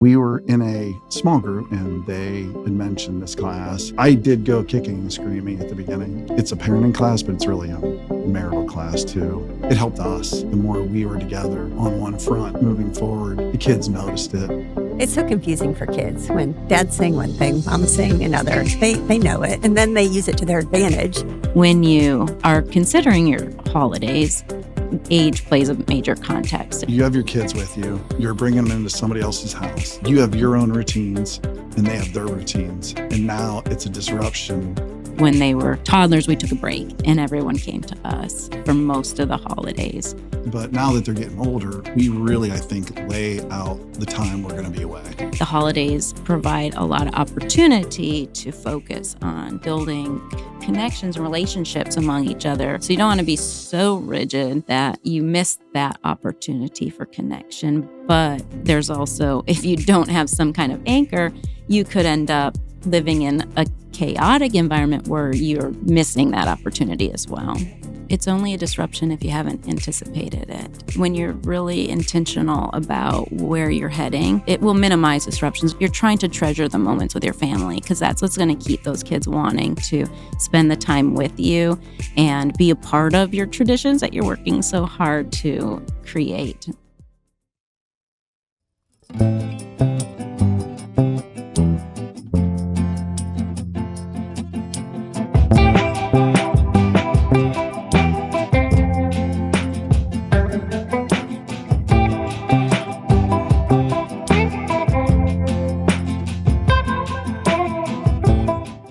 We were in a small group and they had mentioned this class. I did go kicking and screaming at the beginning. It's a parenting class, but it's really a marital class too. It helped us. The more we were together on one front moving forward, the kids noticed it. It's so confusing for kids when dad's saying one thing, mom's saying another. They know it, and then they use it to their advantage. When you are considering your holidays, age plays a major context. You have your kids with you. You're bringing them into somebody else's house. You have your own routines, and they have their routines. And now it's a disruption. When they were toddlers, we took a break, and everyone came to us for most of the holidays. But now that they're getting older, we really, I think, lay out the time we're going to be away. The holidays provide a lot of opportunity to focus on building connections and relationships among each other. So you don't want to be so rigid that you miss that opportunity for connection. But there's also, if you don't have some kind of anchor, you could end up living in a chaotic environment where you're missing that opportunity as well. It's only a disruption if you haven't anticipated it. When you're really intentional about where you're heading, it will minimize disruptions. You're trying to treasure the moments with your family because that's what's going to keep those kids wanting to spend the time with you and be a part of your traditions that you're working so hard to create.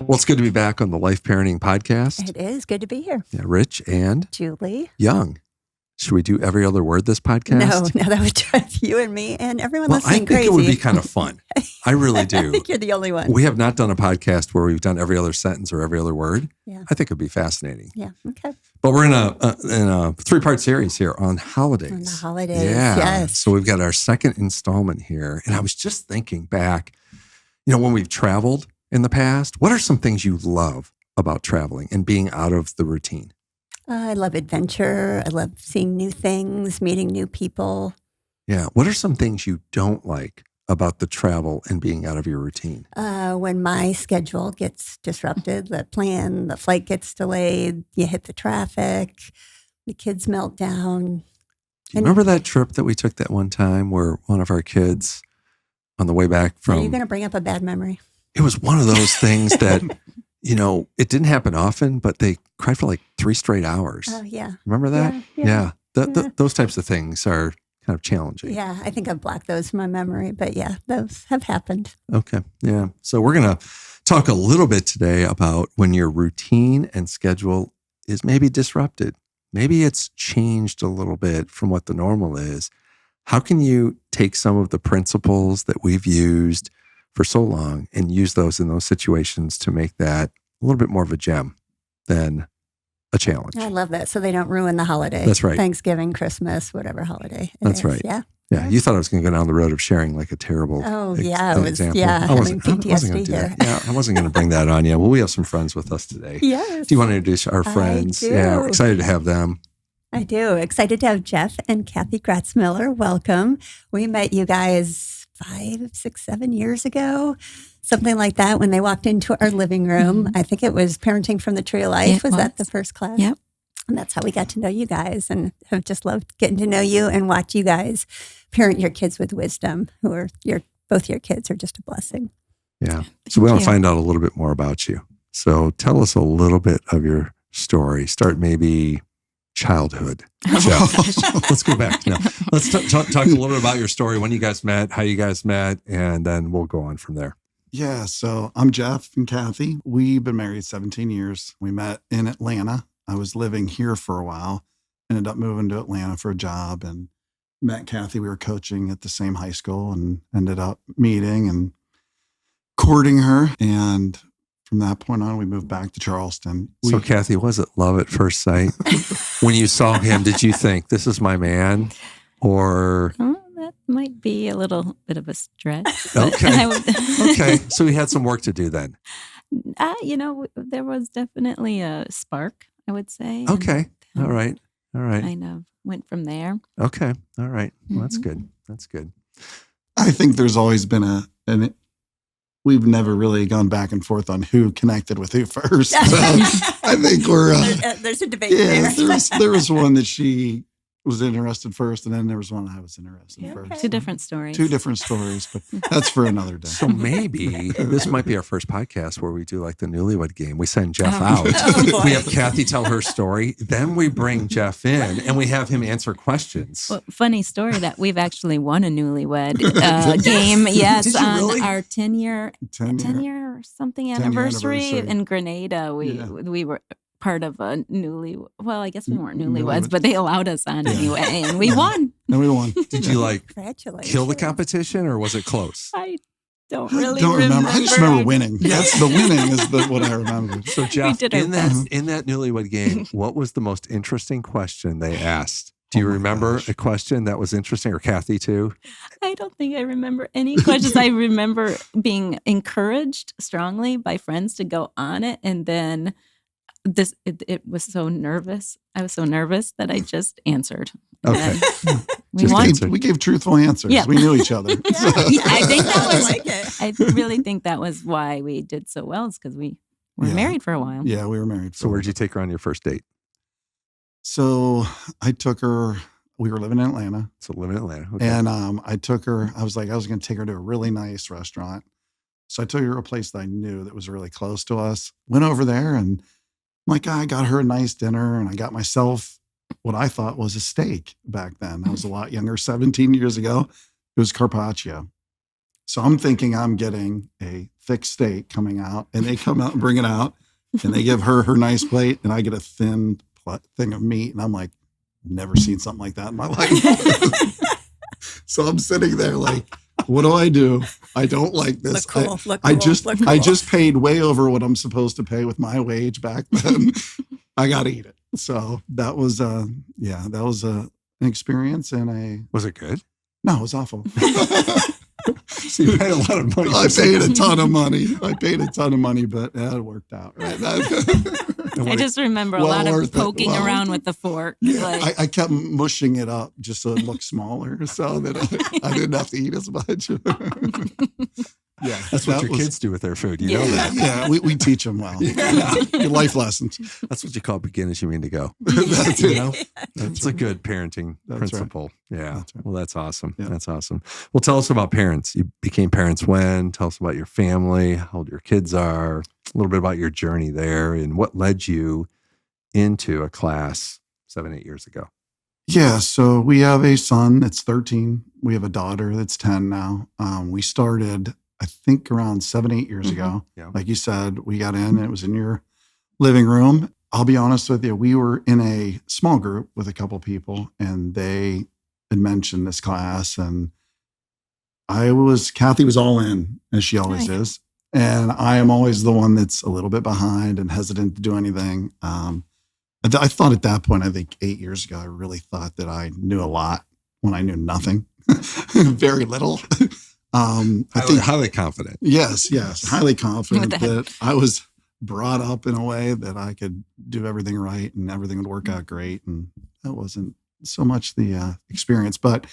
Well, it's good to be back on the Life Parenting Podcast. It is good to be here. Yeah, Rich and Julie. Young. Should we do every other word this podcast? No, that would drive you and me and everyone listening crazy. I think it would be kind of fun. I really do. I think you're the only one. We have not done a podcast where we've done every other sentence or every other word. Yeah. I think it'd be fascinating. Yeah, okay. But we're in a three-part series here on holidays. On the holidays, yeah. Yes. So we've got our second installment here. And I was just thinking back, when we've traveled in the past, what are some things you love about traveling and being out of the routine? I love adventure. I love seeing new things, meeting new people. Yeah. What are some things you don't like about the travel and being out of your routine? When my schedule gets disrupted, the flight gets delayed, you hit the traffic, the kids melt down. Do you remember that trip that we took that one time where one of our kids on the way back from... Are you going to bring up a bad memory? It was one of those things that, it didn't happen often, but they cried for like 3 straight hours. Oh, yeah. Remember that? Yeah. Those types of things are kind of challenging. Yeah, I think I've blocked those from my memory, but yeah, those have happened. Okay. Yeah. So we're going to talk a little bit today about when your routine and schedule is maybe disrupted. Maybe it's changed a little bit from what the normal is. How can you take some of the principles that we've used for so long and use those in those situations to make that a little bit more of a gem than a challenge? I love that. So they don't ruin the holiday. That's right. Thanksgiving, Christmas, whatever holiday. That's right. Yeah. Yeah. You thought I was going to go down the road of sharing like a terrible example. Having PTSD here. Yeah, I wasn't going to bring that on you. Well, we have some friends with us today. Yes. Do you want to introduce our friends? I do. Yeah, we're excited to have them. I do. Excited to have Jeff and Cathy Gratzmiller. Welcome. We met you guys 5, 6, 7 years ago, something like that, when they walked into our living room. Mm-hmm. I think it was Parenting from the Tree of Life. Was that the first class? Yep. And that's how we got to know you guys, and have just loved getting to know you and watch you guys parent your kids with wisdom, both your kids are just a blessing. Yeah. So we want to find out a little bit more about you. So tell us a little bit of your story. Start maybe childhood. Jeff. Let's go back. No, let's talk a little bit about your story, when you guys met, how you guys met, and then we'll go on from there. Yeah, so I'm Jeff and Cathy. We've been married 17 years. We met in Atlanta. I was living here for a while, ended up moving to Atlanta for a job, and met Cathy. We were coaching at the same high school and ended up meeting and courting her. And from that point on, we moved back to Charleston. So Cathy, was it love at first sight? When you saw him, did you think, this is my man? Or... that might be a little bit of a stretch. Okay. Okay. So we had some work to do then. There was definitely a spark, I would say. Okay. All right. Kind of went from there. Okay. All right. Well, that's good. That's good. I think there's always been we've never really gone back and forth on who connected with who first. So I think we're, there's a debate yeah, there. there was one that she was interested first, and then there was one I was interested in first. Two different stories. Two different stories, but that's for another day. So maybe this might be our first podcast where we do like the newlywed game. We send Jeff out. Oh, We have Cathy tell her story. Then we bring Jeff in and we have him answer questions. Well, funny story that we've actually won a newlywed game. Yes, Did you on really? our 10-year 10-year. or something 10-year anniversary anniversary. in Grenada. Yeah. We were part of a well, I guess we weren't Newlywed. newlyweds, but they allowed us on anyway, and we won. And we won. Did you like Congratulations. kill the competition or was it close? I don't I really don't remember. I just remember winning. That's the winning is what I remember. So Jeff, did our in that newlywed game, what was the most interesting question they asked? Do you Oh my remember gosh. a question that was interesting, or Cathy too? I don't think I remember any questions. I remember being encouraged strongly by friends to go on it, and then it was so nervous. I was so nervous that I just answered. And Okay. then we Just won. answer. We gave truthful answers. Yeah. We knew each other. Yeah, I think that I was. like it. I really think that was why we did so well. Is because we were Yeah. married for a while. Yeah, we were married. So where'd you take her on your first date? So I took her. We were living in Atlanta, So living in Atlanta. Okay. and I took her. I was going to take her to a really nice restaurant. So I took her to a place that I knew that was really close to us. Went over there, and I'm like, I got her a nice dinner, and I got myself what I thought was a steak back then. I was a lot younger, 17 years ago. It was carpaccio. So I'm thinking I'm getting a thick steak coming out, and they come out and bring it out, and they give her nice plate, and I get a thin thing of meat, and I'm like, never seen something like that in my life. So I'm sitting there like, what do? I don't like this. Look cool. Look I cool. just look cool. I just paid way over what I'm supposed to pay with my wage back then. I got to eat it. So that was an experience and Was it good? no, it was awful. So you paid a lot of money. I paid a ton of money, but it worked out. Right? I just remember a Well lot worth of it. poking Well, around with the fork. Like, I kept mushing it up just so it looked smaller, so that I didn't have to eat as much. Yeah, That's what that your was- kids do with their food. You know Yeah. that. Yeah, we teach them well. Good life lessons. That's what you call begin as you mean to go. That's You it. know, that's a good parenting That's right. principle. Yeah. That's right. Well, that's awesome. Yeah. That's awesome. Well, tell us about parents. You became parents when? Tell us about your family, how old your kids are, a little bit about your journey there, and what led you into a class 7-8 years ago. Yeah, so we have a son that's 13. We have a daughter that's 10 now. We started, I think, around 7-8 years ago. Yeah. Like you said, we got in and it was in your living room. I'll be honest with you, we were in a small group with a couple people and they had mentioned this class and Cathy was all in, as she always Right. is. And I am always the one that's a little bit behind and hesitant to do anything. I thought at that point, I think 8 years ago, I really thought that I knew a lot when I knew nothing, very little. I think, Highly confident. yes, highly confident With that I was brought up in a way that I could do everything right and everything would work out great. And that wasn't so much the experience, but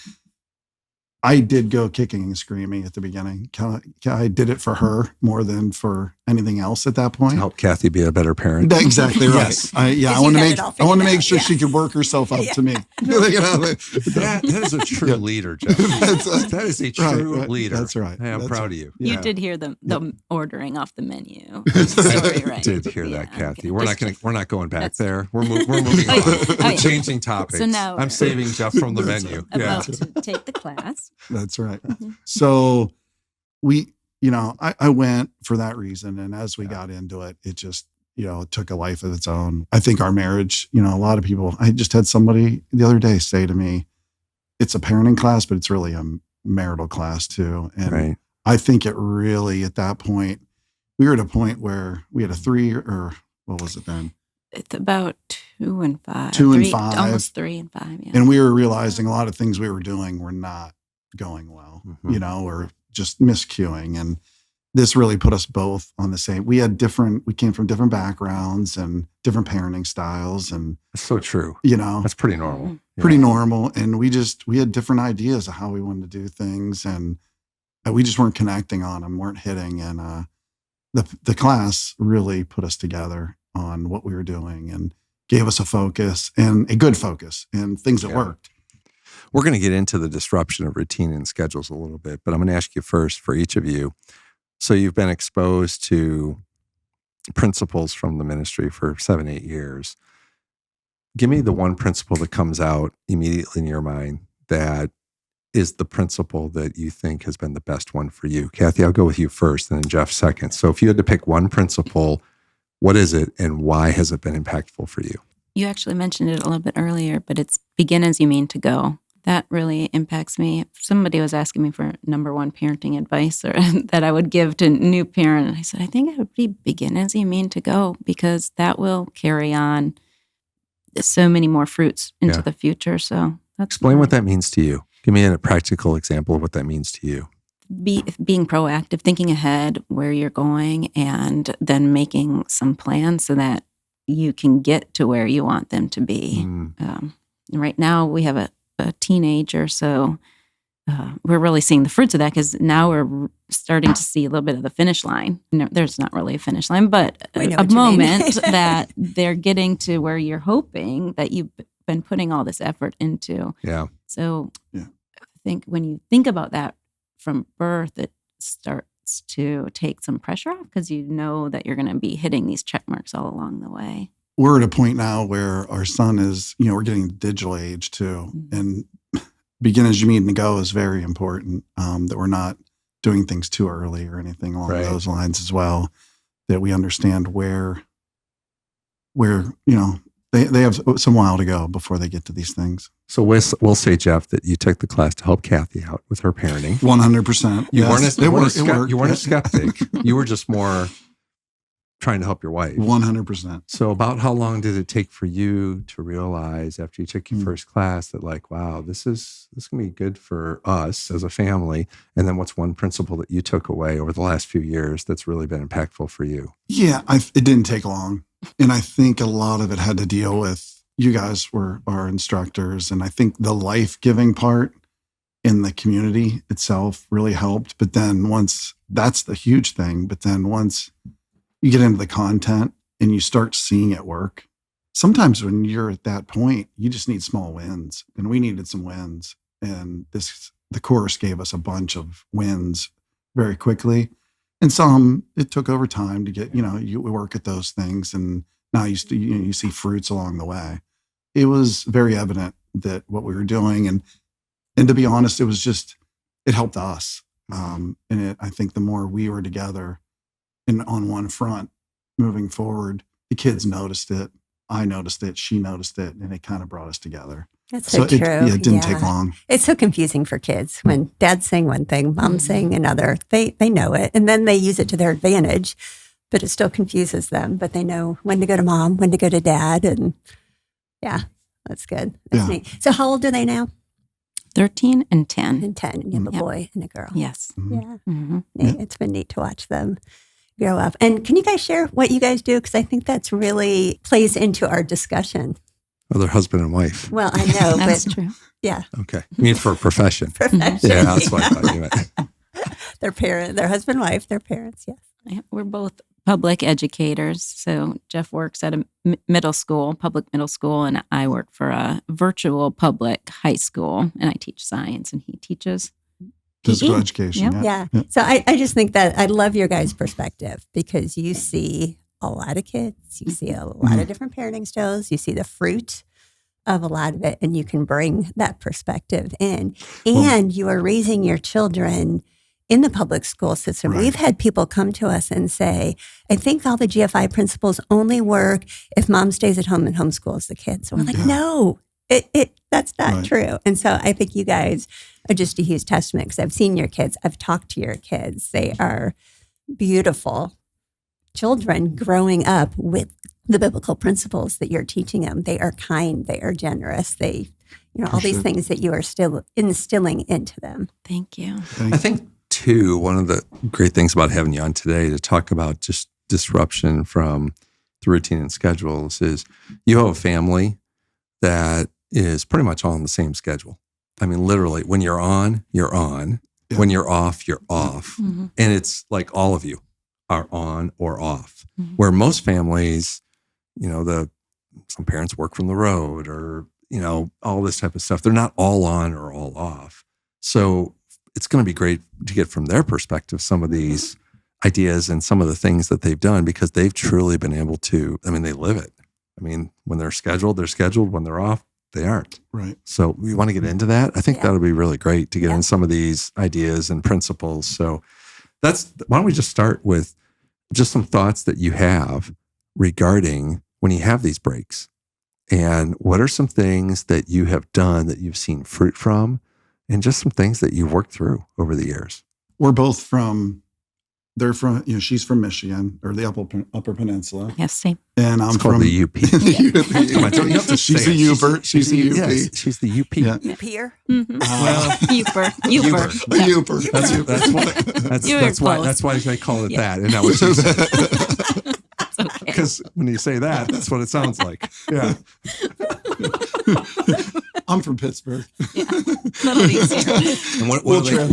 I did go kicking and screaming at the beginning. I did it for her more than for anything else at that point. Help Cathy be a better parent. Exactly right. Yes. I you want had it to all I want to figured make out, sure yeah. she could work herself up Yeah. to me. That is a true Yeah. leader, Jeff. That is a true Right. leader. That's right. Hey, I'm That's proud right. of you. you Yeah. did hear the ordering off the menu. I Story, right? did hear that, Yeah, Kathy. okay. We're not going back That's- there. We're moving Oh, on. yeah. Oh, We're yeah. changing topics. So now- I'm saving Jeff from the That's menu. right. Yeah. About to take the class. That's right. Mhm. So I went for that reason. And as we got into it, it just, it took a life of its own. I think our marriage, a lot of people, I just had somebody the other day say to me, it's a parenting class, but it's really a marital class too. And Right. I think it really, at that point, we were at a point where we had a 3 or what was it then? It's about 2 and 5. 2 and 3, 5. Almost 3 and 5. Yeah. And we were realizing a lot of things we were doing were not going well, Mhm. or just miscuing. And this really put us both on the same. We came from different backgrounds and different parenting styles and, That's so true. pretty That's pretty normal. Yeah. normal. And we had different ideas of how we wanted to do things. And we just weren't connecting on them, weren't hitting. And the class really put us together on what we were doing and gave us a focus and a good focus and things that worked. We're going to get into the disruption of routine and schedules a little bit, but I'm going to ask you first for each of you. So you've been exposed to principles from the ministry for 7-8 years. Give me the one principle that comes out immediately in your mind that is the principle that you think has been the best one for you. Cathy, I'll go with you first and then Jeff second. So if you had to pick one principle, what is it and why has it been impactful for you? You actually mentioned it a little bit earlier, but it's begin as you mean to go. That really impacts me. If somebody was asking me for number one parenting advice or that I would give to new parent, I said, I think it would be begin as you mean to go, because that will carry on so many more fruits into the future. So that's explain what that means to you. Give me a practical example of what that means to you. Being proactive, thinking ahead where you're going, and then making some plans so that you can get to where you want them to be. Right now we have a teenager, so we're really seeing the fruits of that, because now we're starting to see a little bit of the finish line. No, there's not really a finish line, but a moment that they're getting to where you're hoping that you've been putting all this effort into. Yeah. So I think when you think about that from birth, it starts to take some pressure off, because you know that you're going to be hitting these check marks all along the way. We're at a point now where our son is, we're getting the digital age too. And begin as you mean to go is very important, that we're not doing things too early or anything along those lines as well, that we understand where they have some while to go before they get to these things. So we'll say, Jeff, that you took the class to help Cathy out with her parenting. 100%. You weren't a skeptic. You were just more trying to help your wife. 100%. So about how long did it take for you to realize after you took your first class that, like, wow, this is going to be good for us as a family? And then what's one principle that you took away over the last few years that's really been impactful for you? Yeah, it didn't take long. And I think a lot of it had to deal with, you guys were our instructors, and I think the life-giving part in the community itself really helped. But then that's the huge thing, but then once you get into the content and you start seeing it work, sometimes when you're at that point, you just need small wins, and we needed some wins. And the course gave us a bunch of wins very quickly. And some, it took over time to get, you work at those things, and now you see fruits along the way. It was very evident that what we were doing, and to be honest, it helped us. I think the more we were together and on one front moving forward, the kids noticed it. I noticed it. She noticed it, and it kind of brought us together. That's so true. It didn't take long. It's so confusing for kids when dad's saying one thing, mom's saying another. They know it, and then they use it to their advantage, but it still confuses them. But they know when to go to mom, when to go to dad, and that's good. That's neat. So how old are they now? 13 and 10. And 10. And you have a boy and a girl. Yes. Yeah. It's been neat to watch them grow up. And can you guys share what you guys do? Because I think that's really plays into our discussion. Well, they're husband and wife. Well, I know. That's true. Yeah. Okay. You mean for a profession. Profession. Yeah, that's what I thought you meant. Their husband, wife, their parents, yes. We're both public educators. So Jeff works at a public middle school, and I work for a virtual public high school, and I teach science, and he teaches physical education. Yeah. So I just think that I love your guys' perspective, because you see a lot of kids, you see a lot of different parenting styles, you see the fruit of a lot of it, and you can bring that perspective in. And you are raising your children in the public school system. Right. We've had people come to us and say, I think all the GFI principles only work if mom stays at home and homeschools the kids. So we're like, no, that's not true. And so I think you guys are just a huge testament, because I've seen your kids. I've talked to your kids. They are beautiful children growing up with the biblical principles that you're teaching them. They are kind. They are generous. They, all these things that you are still instilling into them. Thank you. I think, too, one of the great things about having you on today to talk about just disruption from the routine and schedules is you have a family that is pretty much all on the same schedule. I mean, literally, when you're on, you're on. Yeah. When you're off, you're off. Mhm. And it's like all of you are on or off. Mhm. Where most families, some parents work from the road or, all this type of stuff. They're not all on or all off. So it's going to be great to get from their perspective some of these ideas and some of the things that they've done because they've truly been able to, they live it. When they're scheduled, they're scheduled. When they're off, they aren't. Right. So we want to get into that. I think that'll be really great to get in some of these ideas and principles. So why don't we just start with just some thoughts that you have regarding when you have these breaks and what are some things that you have done that you've seen fruit from and just some things that you've worked through over the years. We're both she's from Michigan or the Upper Peninsula. Yes, same. And I'm called from the UP. Come on, don't you have to She's say a it. Uper. She's a UP. Yes, she's the UP. Yeah. Pier. Mm-hmm. Uper. Uper. That's why they call it that. And that was Okay. because when you say that, that's what it sounds like. Yeah. I'm from Pittsburgh. Yeah. Little easier. And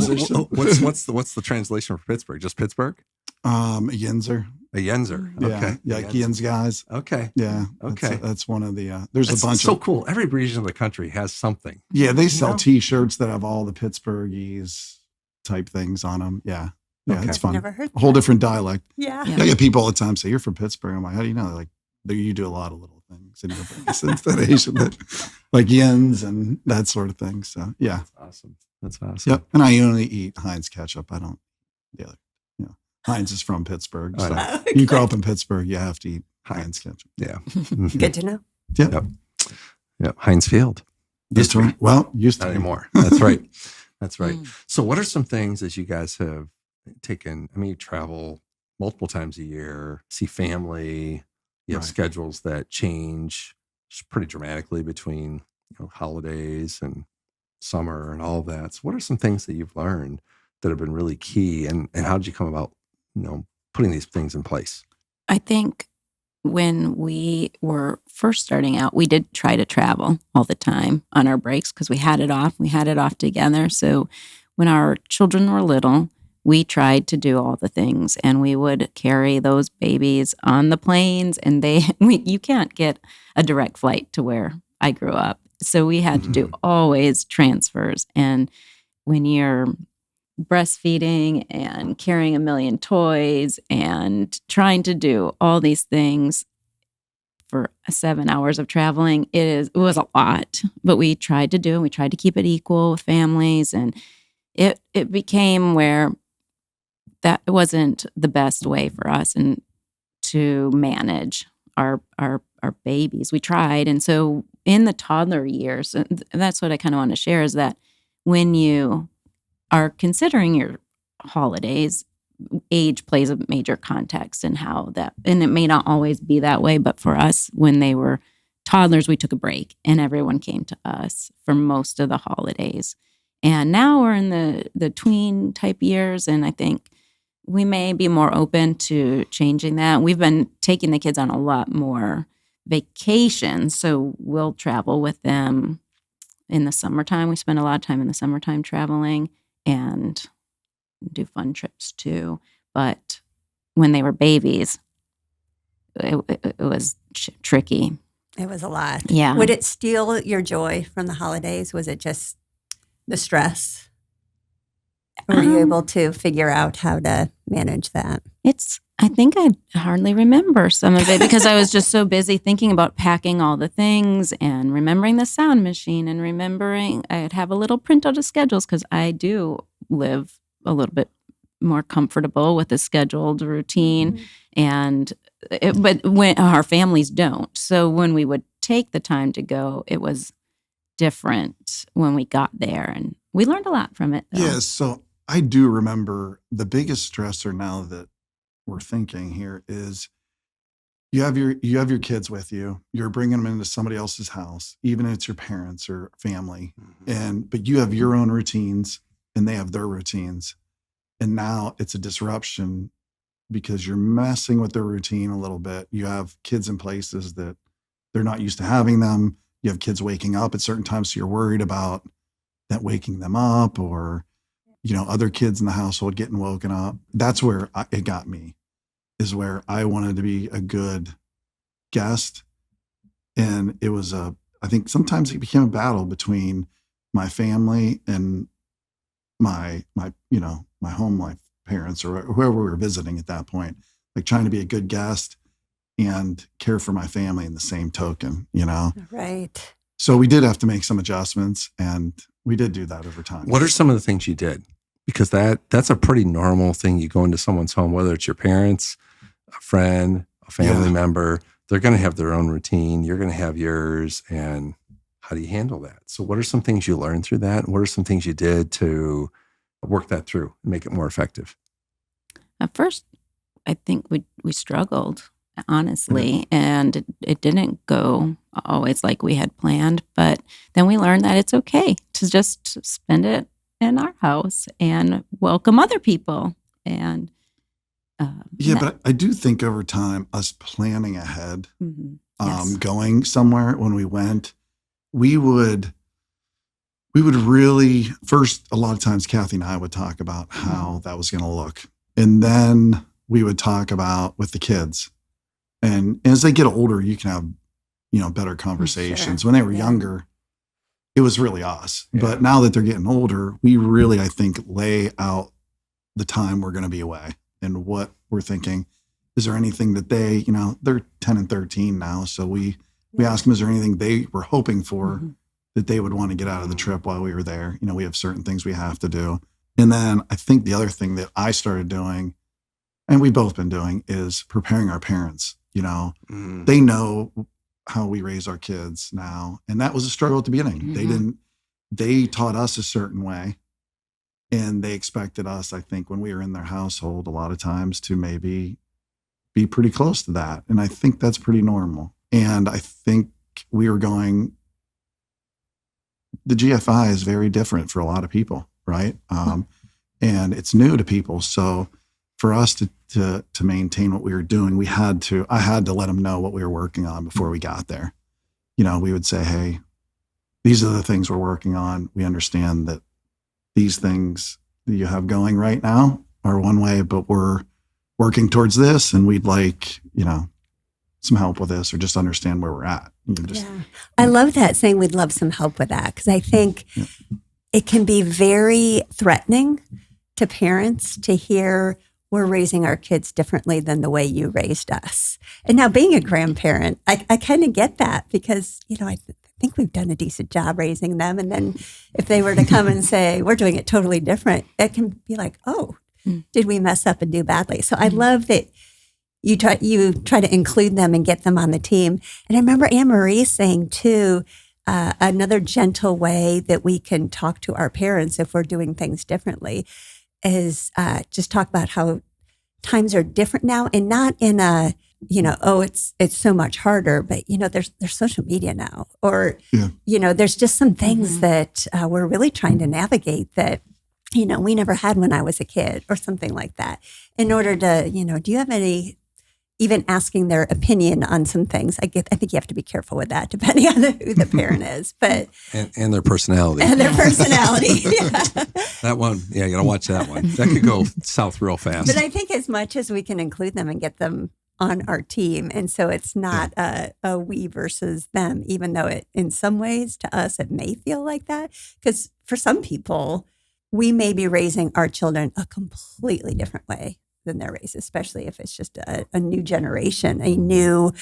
what's the translation for Pittsburgh? Just Pittsburgh? A Yinzer. A Yenzer. Yeah. Okay. Yeah. Like Yins guys. Okay. Yeah. Okay. That's one of the, there's a bunch so of. cool. Every region of the country has something. Yeah. They sell know? t-shirts that have all the Pittsburghese type things on them. Yeah. Yeah. Okay. It's fun. Never heard A whole different dialect. Yeah. Yeah. I get people all the time say, you're from Pittsburgh. I'm like, how do you know? They're like, you do a lot of little things in your voice instead of Asian, like yins and that sort of thing. So yeah. That's awesome. Yep. And I only eat Heinz ketchup. I don't the other. Heinz is from Pittsburgh. So Okay. you grow up in Pittsburgh, you have to eat Heinz ketchup. Yeah. Good to know. Yep. Yep. Heinz Field. That's right. Well, used to Not be. anymore. That's right. That's right. Mm. So what are some things that you guys have taken? You travel multiple times a year, see family, you have Right. schedules that change pretty dramatically between holidays and summer and all of that. So what are some things that you've learned that have been really key and how did you come about, putting these things in place? I think when we were first starting out, we did try to travel all the time on our breaks because we had it off. We had it off together. So when our children were little, we tried to do all the things and we would carry those babies on the planes and you can't get a direct flight to where I grew up. So we had to do always transfers. And when you're breastfeeding and carrying a million toys and trying to do all these things for 7 hours of traveling, it was a lot. But we tried to do it. We tried to keep it equal with families. And it became where that wasn't the best way for us and to manage our babies. We tried. And so in the toddler years, and that's what I kind of want to share is that when you are considering your holidays, age plays a major context in how that, and it may not always be that way, but for us, when they were toddlers, we took a break and everyone came to us for most of the holidays. And now we're in the tween type years, and I think we may be more open to changing that. We've been taking the kids on a lot more vacations, so we'll travel with them in the summertime. We spend a lot of time in the summertime traveling and do fun trips too. But when they were babies, it was tricky. It was a lot. Yeah. Would it steal your joy from the holidays? Was it just the stress? Or were you able to figure out how to manage that? I think I hardly remember some of it because I was just so busy thinking about packing all the things and remembering the sound machine and remembering I'd have a little printout of schedules because I do live a little bit more comfortable with a scheduled routine. But when our families don't. So when we would take the time to go, it was different when we got there. And we learned a lot from it. Though. Yes. So I do remember the biggest stressor now that we're thinking here is you have your kids with you. You're bringing them into somebody else's house, even if it's your parents or family. But you have your own routines and they have their routines. And now it's a disruption because you're messing with their routine a little bit. You have kids in places that they're not used to having them. You have kids waking up at certain times, so you're worried about that waking them up or other kids in the household getting woken up. That's where it got me, is where I wanted to be a good guest. And it was I think sometimes it became a battle between my family and my home life parents or whoever we were visiting at that point, like trying to be a good guest and care for my family in the same token, Right. So we did have to make some adjustments, and we did do that over time. What are some of the things you did? Because that's a pretty normal thing. You go into someone's home, whether it's your parents, a friend, a family member, they're going to have their own routine. You're going to have yours. And how do you handle that? So what are some things you learned through that? And what are some things you did to work that through and make it more effective? At first, I think we struggled, honestly, and it didn't go always like we had planned. But then we learned that it's okay to just spend it in our house and welcome other people. And but I do think over time, us planning ahead, yes. going somewhere when we went, we would really first, a lot of times Kathy and I would talk about how that was going to look. And then we would talk about with the kids. And as they get older, you can have, better conversations. Sure. When they were younger, it was really us. Yeah. But now that they're getting older, we really, I think, lay out the time we're going to be away and what we're thinking. Is there anything that they, they're 10 and 13 now. So we ask them, is there anything they were hoping for that they would want to get out of the trip while we were there? We have certain things we have to do. And then I think the other thing that I started doing, and we've both been doing, is preparing our parents. They know how we raise our kids now. And that was a struggle at the beginning. They taught us a certain way, and they expected us, I think, when we were in their household, a lot of times to maybe be pretty close to that. And I think that's pretty normal. And I think we were going, the GFI is very different for a lot of people, right? And it's new to people. So for us to maintain what we were doing, I had to let them know what we were working on before we got there. We would say, hey, these are the things we're working on. We understand that these things that you have going right now are one way, but we're working towards this, and we'd like, some help with this, or just understand where we're at. I love that, saying we'd love some help with that, because I think it can be very threatening to parents to hear we're raising our kids differently than the way you raised us. And now, being a grandparent, I kind of get that, because, I think we've done a decent job raising them. And then if they were to come and say, we're doing it totally different, it can be like, oh, did we mess up and do badly? So I love that you try to include them and get them on the team. And I remember Anne Marie saying too, another gentle way that we can talk to our parents if we're doing things differently is just talk about how times are different now, and not in a, it's so much harder, but there's social media now, or there's just some things that we're really trying to navigate that we never had when I was a kid, or something like that. In order to, do you have any, even asking their opinion on some things? I think you have to be careful with that, depending on who the parent is, but and their personality. And their personality. That one, you got to watch that one. That could go south real fast. But I think as much as we can include them and get them on our team, and so it's not a we versus them, even though it, in some ways, to us, it may feel like that, because for some people, we may be raising our children a completely different way than they're raised, especially if it's just a new generation, a new,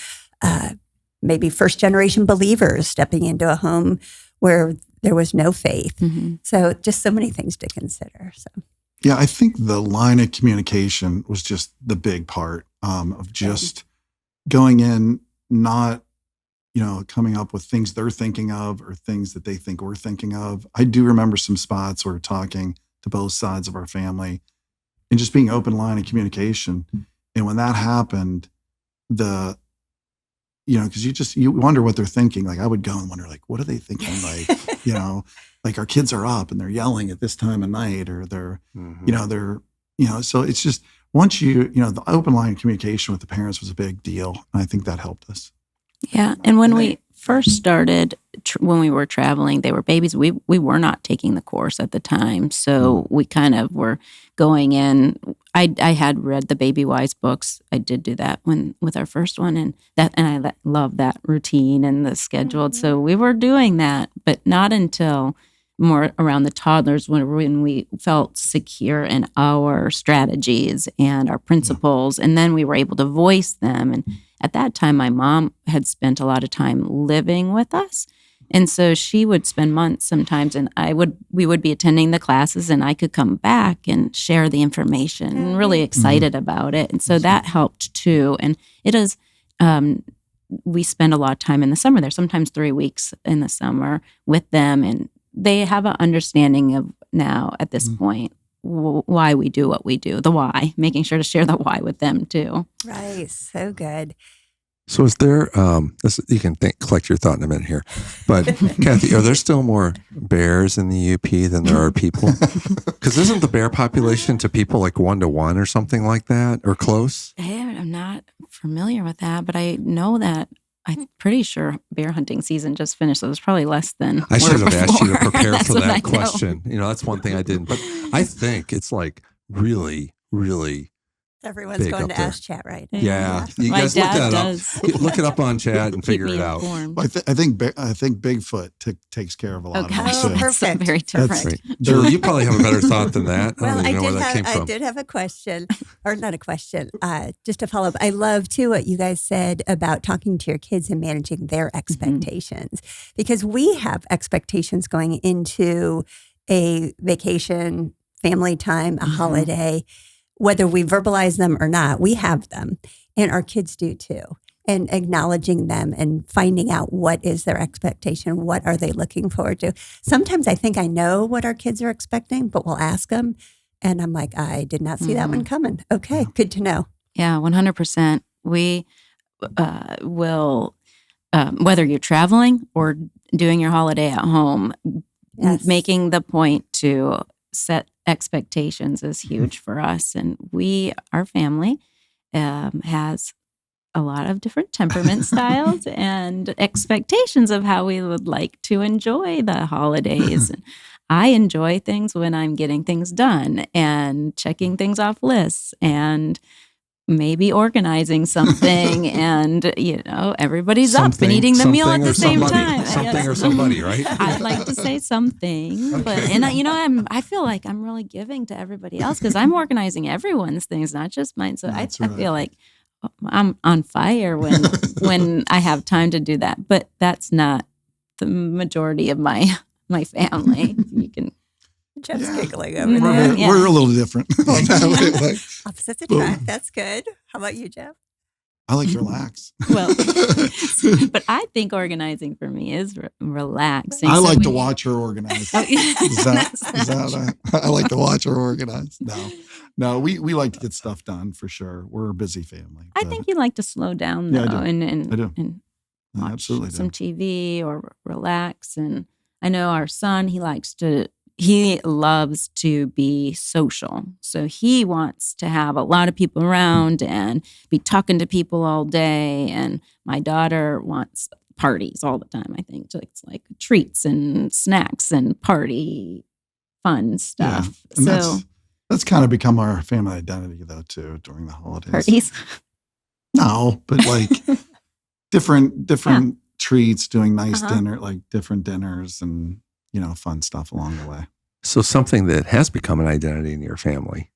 maybe first generation believers stepping into a home where there was no faith. So just so many things to consider. So yeah, I think the line of communication was just the big part of just going in, not, coming up with things they're thinking of or things that they think we're thinking of. I do remember some spots where we're talking to both sides of our family and just being open line of communication. And when that happened, because you wonder what they're thinking. Like, I would go and wonder, like, what are they thinking? Like, like our kids are up and they're yelling at this time of night, or they're, so it's just, once the open line of communication with the parents was a big deal. And I think that helped us. Yeah. And when we first started, when we were traveling, they were babies. We were not taking the course at the time. So we kind of were going in. I had read the Baby Wise books. I did do that with our first one, and I love that routine and the scheduled. So we were doing that, but not until more around the toddlers when we felt secure in our strategies and our principles, and then we were able to voice them. And at that time, my mom had spent a lot of time living with us. And so she would spend months sometimes, and we would be attending the classes, and I could come back and share the information and really excited about it. And so that helped too. And it is, we spend a lot of time in the summer there, sometimes 3 weeks in the summer with them. And they have an understanding of now at this point why we do what we do, the why, making sure to share the why with them too. Right. So good. So is there, you can collect your thought in a minute here, but Cathy, are there still more bears in the UP than there are people? Because isn't the bear population to people like 1-to-1 or something like that, or close? I'm not familiar with that, but I know that I'm pretty sure bear hunting season just finished, so there's probably less than. I should have asked you to prepare for what I that know. question. That's one thing I didn't, but I think it's like really, really. Everyone's big going up to there. Ask Chat right now. Yeah. You My guys look dad that does. up. Look it up on chat and Keep figure me it out. informed. I think Bigfoot takes care of a lot Okay. of them. Oh, too. perfect. Very different. Right. Julie, you probably have a better thought than that. Well, I don't even know where that came I from. did have a question, or not a question, just to follow up. I love too what you guys said about talking to your kids and managing their expectations, because we have expectations going into a vacation, family time, a holiday, whether we verbalize them or not. We have them, and our kids do too. And acknowledging them and finding out what is their expectation, what are they looking forward to. Sometimes I think I know what our kids are expecting, but we'll ask them, and I'm like, I did not see that one coming. Okay, good to know. Yeah, 100%. We will, whether you're traveling or doing your holiday at home, making the point to set expectations is huge for us. And our family has a lot of different temperament styles and expectations of how we would like to enjoy the holidays. And I enjoy things when I'm getting things done and checking things off lists and maybe organizing something, and everybody's up and eating the meal at the same time. Something or somebody, right? I'd like to say something, but I feel like I'm really giving to everybody else because I'm organizing everyone's things, not just mine. So I feel like I'm on fire when I have time to do that. But that's not the majority of my family. You can. Jeff's giggling over there. We're a little different. Opposites attract. That's good. How about you, Jeff? I like to relax. Well, but I think organizing for me is relaxing. I like to watch her organize. Oh, yeah. I like to watch her organize. No, we like to get stuff done for sure. We're a busy family. I think you like to slow down though, I do. and I watch absolutely do. some TV or relax. And I know our son, he loves to be social. So he wants to have a lot of people around and be talking to people all day. And my daughter wants parties all the time, I think. It's like treats and snacks and party fun stuff. Yeah. And So that's kind of become our family identity though too during the holidays. parties. No, but like different treats, doing nice dinner, like different dinners and fun stuff along the way. So something that has become an identity in your family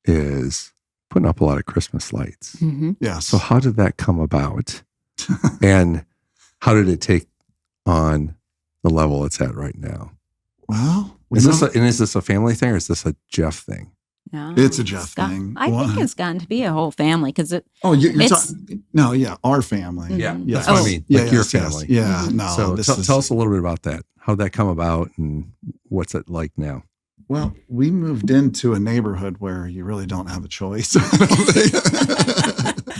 is putting up a lot of Christmas lights. Mm-hmm. Yes. So how did that come about? And how did it take on the level it's at right now? Well, Is this a family thing or is this a Jeff thing? No, It's a Jeff thing. I think it's gotten to be a whole family because you're talking. No, yeah, our family. Yeah. That's what I mean. Like your family. Yeah, no. So tell us a little bit about that. How'd that come about and what's it like now? Well, we moved into a neighborhood where you really don't have a choice. they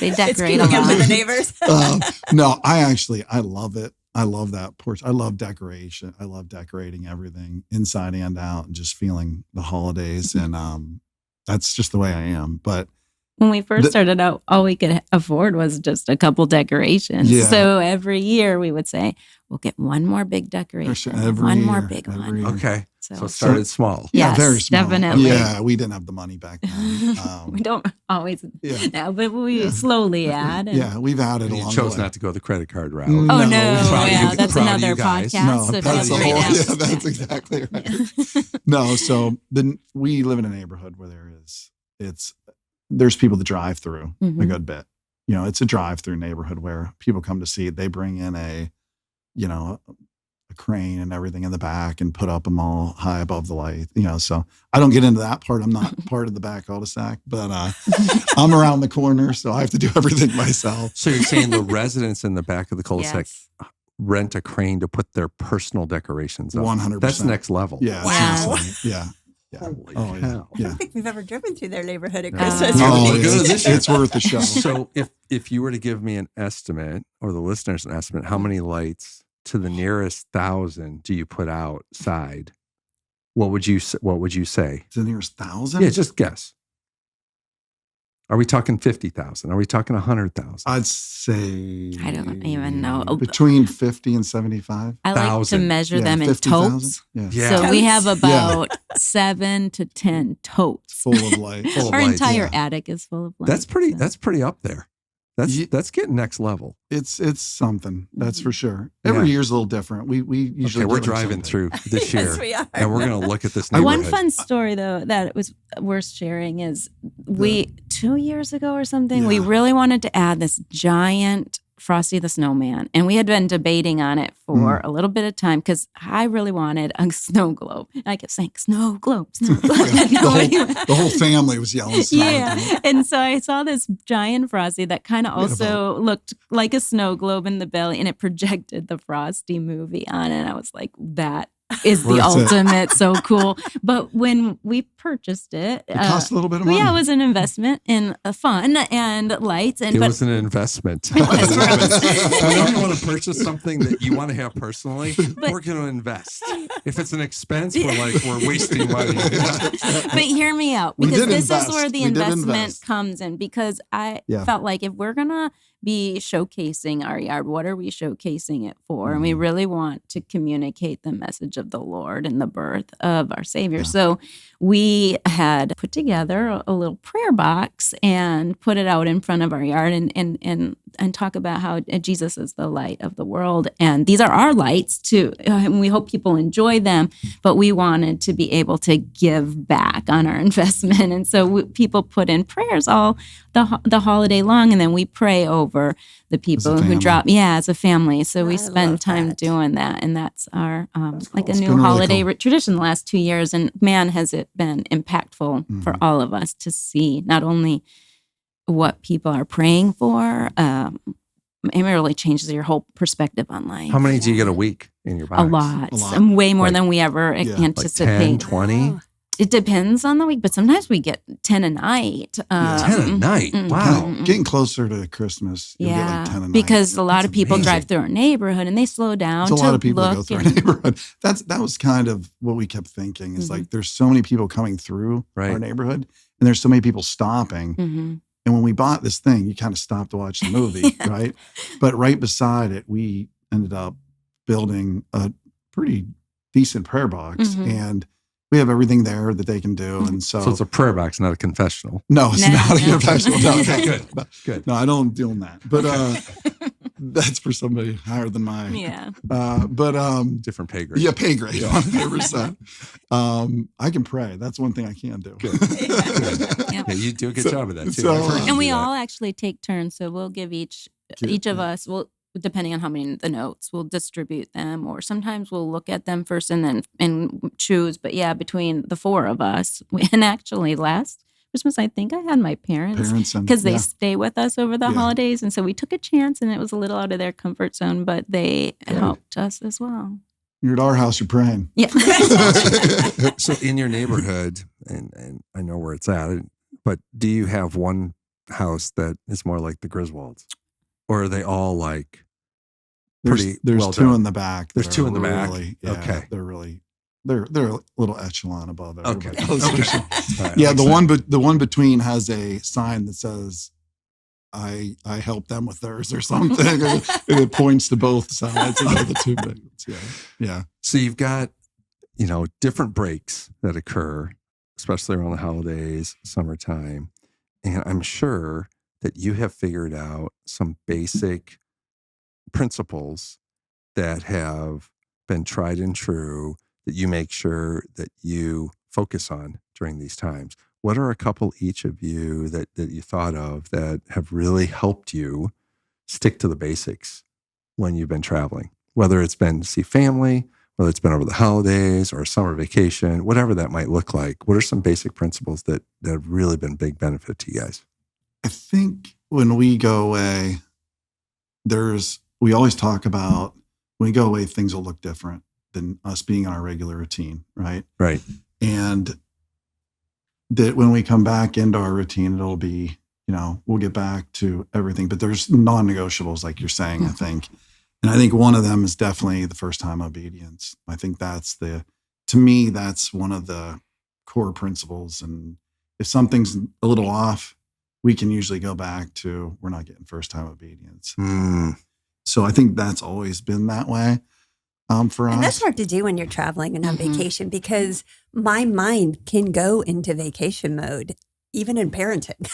It's decorate a keeping up with the lot. neighbors. No, I love it. I love that porch. I love decoration. I love decorating everything inside and out and just feeling the holidays. And that's just the way I am. But when we first started out, all we could afford was just a couple decorations. Yeah. So every year we would say, we'll get one more big decoration, more big one. year. Okay. So it started small. Yes, very small. definitely. Yeah, we didn't have the money back then. We don't always now, but we slowly add. And, Yeah, we've added And along you chose the way. not to go the credit card route. Mm, Oh, No, no. proud of Yeah, you- that's proud of another you guys. podcast. No, so if that's you the have whole. right now- Yeah, that's exactly right. No, so we live in a neighborhood where there's people that drive through a Mhm. good bit. You know, it's a drive-through neighborhood where people come to see it. They bring in a crane and everything in the back and put up them all high above the light. You know, so I don't get into that part. I'm not part of the back cul-de-sac, but I'm around the corner, so I have to do everything myself. So you're saying the residents in the back of the cul-de-sac Yes. rent a crane to put their personal decorations up? 100%. That's next level. Yeah, Wow. seriously. Yeah. Holy Oh, yeah. cow. I Yeah. don't think we've ever driven through their neighborhood at Oh. Christmas. Oh, We're good at this year. it's worth a show. So if you were to give me an estimate, or the listeners an estimate, how many lights to the nearest 1,000 do you put outside? What would you say? It's the nearest 1,000? Yeah, just guess. Are we talking 50,000? Are we talking 100,000? I'd say I don't even know. Between 50 and 75. I like to 1,000. measure Yeah, them in 50,000. totes. Yeah. Yeah. So we have Totes. about 7 to 10 totes. Full of light. Full of Our lights, entire yeah. attic is full of lights. That's pretty. so. That's pretty up there. That's getting next level. It's something, that's Mm-hmm. for sure. Every Yeah. year's a little different. We usually Okay, we're give them driving something. through this year, Yes, we are. and we're going to look at this I neighborhood. One fun story though that was worth sharing is we 2 years ago or something, we Yeah. really wanted to add this giant Frosty the Snowman, and we had been debating on it for a little bit of time because I really wanted a snow globe. And I kept saying snow globe, snow globe. And nobody- The whole family was yelling. yeah. And so I saw this giant Frosty that kind of We had also looked like a snow globe in the belly, and it projected the Frosty movie on it. And I was like, that is the Worth it. ultimate. So cool. But when we purchased it, It cost a little bit of money. yeah, it was an investment in fun and lights. And It but was an investment. It was for us. Whenever you want to purchase something that you want to have personally, we're going to invest. If it's an expense, we're wasting money. but hear me out, We because did this invest. is where the We did investment invest. comes in, because I Yeah. felt like if we're going to be showcasing our yard, what are we showcasing it for? And we Mm-hmm. really want to communicate the message of the Lord and the birth of our Savior. Yeah. So we had put together a little prayer box and put it out in front of our yard and talk about how Jesus is the light of the world. And these are our lights too. And we hope people enjoy them, but we wanted to be able to give back on our investment. And so people put in prayers all the holiday long, and then we pray over the people who family. drop, as a family. So we I spend love time that. doing that. And that's our, like a It's new been really holiday cool. tradition the last 2 years. And man, has it been impactful for all of us to see not only what people are praying for, it really changes your whole perspective on life. How many do you get a week in your box? A lot. A lot. Way more Like- than we ever like Like 10, anticipate. 20? It depends on the week, but sometimes we get 10 a night. 10 a night? mm, Wow. mm, Getting closer to Christmas, you'll get like 10 a night. because a lot That's of people amazing. drive through our neighborhood and they slow down There's a to lot of people that look go through our and- neighborhood. That was kind of what we kept thinking. Is Mhm. like there's so many people coming through Right. our neighborhood, and there's so many people stopping. Mhm. And when we bought this thing, you kind of stopped to watch the movie, right? But right beside it, we ended up building a pretty decent prayer box, Mhm. and we have everything there that they can do. And so, So it's a prayer box, not a confessional. no, it's No, not a no. confessional. No, Okay, good. No, Good. no, I don't deal in that. But that's for somebody higher than mine. Yeah. But Different pay grade. yeah, pay grade, 100%. I can pray. That's one thing I can do. Good. Yeah, you do a good job of that too. so, I've heard you And we do that. all actually take turns. So we'll give each of us, depending on how many the notes, we'll distribute them, or sometimes we'll look at them first and choose. But yeah, between the four of us, and actually last Christmas, I think I had my parents and because they yeah. stay with us over the Yeah. holidays, and so we took a chance, and it was a little out of their comfort zone, but they Good. helped us as well. You're at our house, you're praying. Yeah. So in your neighborhood, and I know where it's at, but do you have one house that is more like the Griswolds? Or are they all like pretty There's well two done? in the back. There's that two are in the back? really, Okay. They're really they're a little echelon above everybody. Okay. All right, Yeah, makes the one between has a sign that says I help them with theirs or something. And it points to both sides of the two big ones. Yeah. So you've got, different breaks that occur, especially around the holidays, summertime. And I'm sure that you have figured out some basic principles that have been tried and true that you make sure that you focus on during these times. What are a couple each of you that you thought of that have really helped you stick to the basics when you've been traveling? Whether it's been to see family, whether it's been over the holidays or a summer vacation, whatever that might look like. What are some basic principles that have really been big benefit to you guys? I think when we go away, we always talk about when we go away, things will look different than us being in our regular routine, right? Right. And that when we come back into our routine, it'll be, we'll get back to everything, but there's non-negotiables, like you're saying, I think. And I think one of them is definitely the first time obedience. I think to me, that's one of the core principles. And if something's a little off, we can usually go back to, we're not getting first time obedience. So I think that's always been that way for us. And that's hard to do when you're traveling and on vacation, because my mind can go into vacation mode, even in parenting,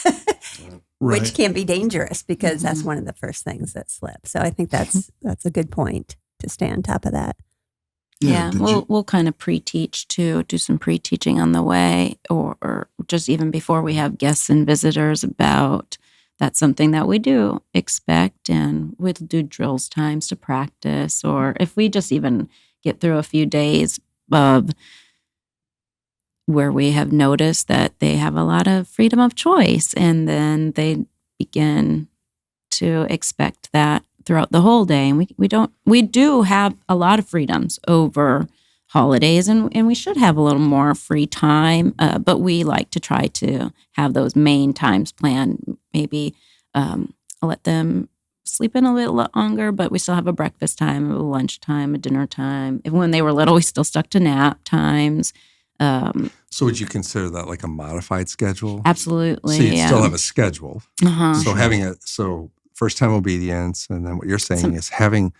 Right. which can be dangerous because that's one of the first things that slip. So I think that's a good point to stay on top of that. Yeah, we'll kind of pre-teach too, do some pre-teaching on the way, or just even before we have guests and visitors about that's something that we do expect, and we'll do drills times to practice, or if we just even get through a few days of where we have noticed that they have a lot of freedom of choice, and then they begin to expect that throughout the whole day. And we do have a lot of freedoms over holidays, and we should have a little more free time, but we like to try to have those main times planned. Maybe let them sleep in a little longer, but we still have a breakfast time, a lunch time, a dinner time. When they were little, we still stuck to nap times. So would you consider that like a modified schedule? Absolutely. So you still have a schedule. Uh-huh. So first time obedience, and then what you're saying is having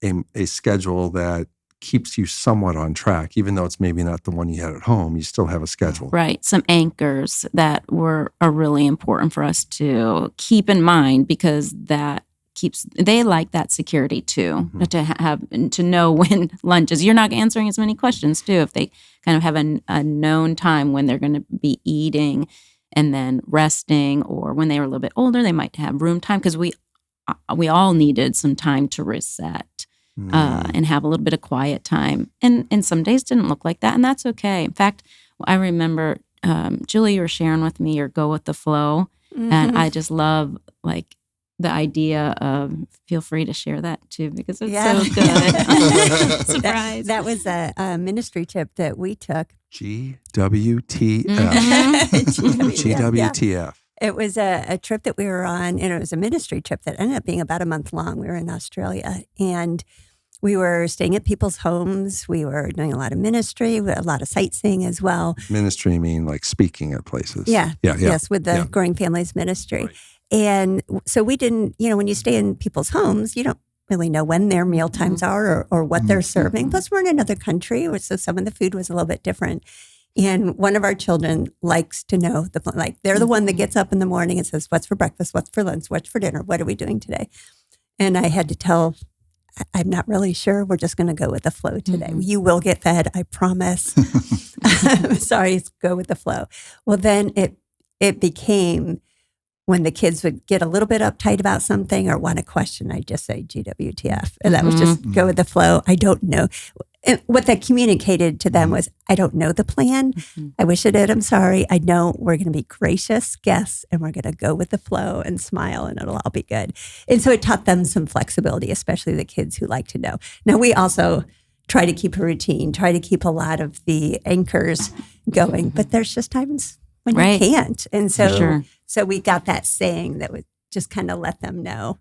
a schedule that keeps you somewhat on track, even though it's maybe not the one you had at home, you still have a schedule. Right. Some anchors that are really important for us to keep in mind, because they like that security too, to know when lunch is. You're not answering as many questions too if they kind of have a known time when they're going to be eating and then resting, or when they were a little bit older, they might have room time, because we all needed some time to reset and have a little bit of quiet time. And some days didn't look like that, and that's okay. In fact, I remember Julie, you were sharing with me your go with the flow, and I just love the idea of, feel free to share that too, because it's so good. Surprise. That was a ministry trip that we took. GWTF. GWTF. It was a trip that we were on, and it was a ministry trip that ended up being about a month long. We were in Australia, and we were staying at people's homes. We were doing a lot of ministry, a lot of sightseeing as well. Ministry mean like speaking at places. Yeah. Yes, with the Growing Families Ministry. Right. And so we didn't, when you stay in people's homes, you don't really know when their meal times are or what they're serving. Plus, we're in another country, so some of the food was a little bit different. And one of our children likes to know, they're the one that gets up in the morning and says, what's for breakfast, what's for lunch, what's for dinner, what are we doing today? And I had to tell, I'm not really sure. We're just going to go with the flow today. You will get fed, I promise. Sorry, go with the flow. Well, then it became, when the kids would get a little bit uptight about something or want a question, I'd just say GWTF. And that was just go with the flow. I don't know. And what that communicated to them was, I don't know the plan. I wish I did. I'm sorry. I know we're going to be gracious guests, and we're going to go with the flow and smile, and it'll all be good. And so it taught them some flexibility, especially the kids who like to know. Now, we also try to keep a routine, try to keep a lot of the anchors going, but there's just times when you can't. And so, so we got that saying that would just kind of let them know.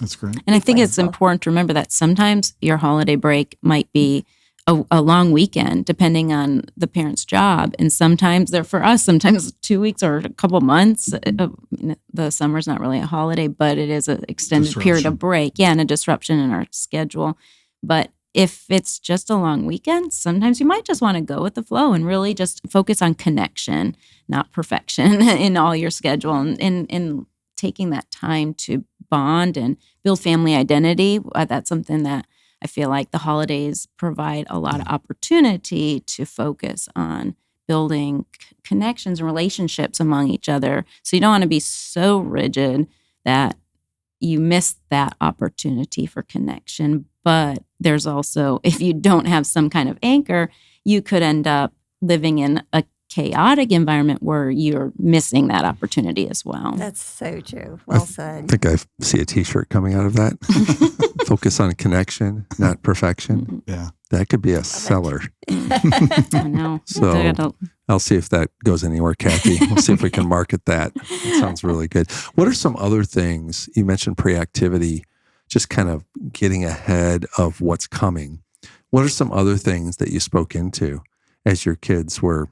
That's great. And I think it's important to remember that sometimes your holiday break might be a long weekend, depending on the parent's job. And sometimes they're for us, sometimes 2 weeks or a couple months. The summer's not really a holiday, but it is an extended period of break. Yeah, and a disruption in our schedule. But if it's just a long weekend, sometimes you might just want to go with the flow and really just focus on connection, not perfection in all your schedule, and taking that time to bond and build family identity. That's something that I feel like the holidays provide a lot of opportunity to focus on building connections and relationships among each other. So you don't want to be so rigid that you miss that opportunity for connection. But there's also, if you don't have some kind of anchor, you could end up living in a chaotic environment where you're missing that opportunity as well. That's so true. Well said. I think I see a T-shirt coming out of that. Focus on connection, not perfection. Yeah. That could be a seller. I know. So I'll see if that goes anywhere, Cathy. We'll see if we can market that. It sounds really good. What are some other things? You mentioned pre-activity, just kind of getting ahead of what's coming. What are some other things that you spoke into as your kids were,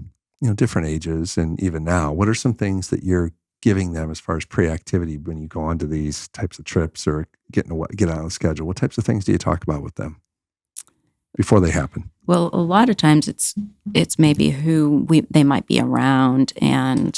different ages and even now? What are some things that you're giving them as far as pre-activity when you go on to these types of trips or get out of the schedule? What types of things do you talk about with them before they happen? Well, a lot of times it's maybe who they might be around, and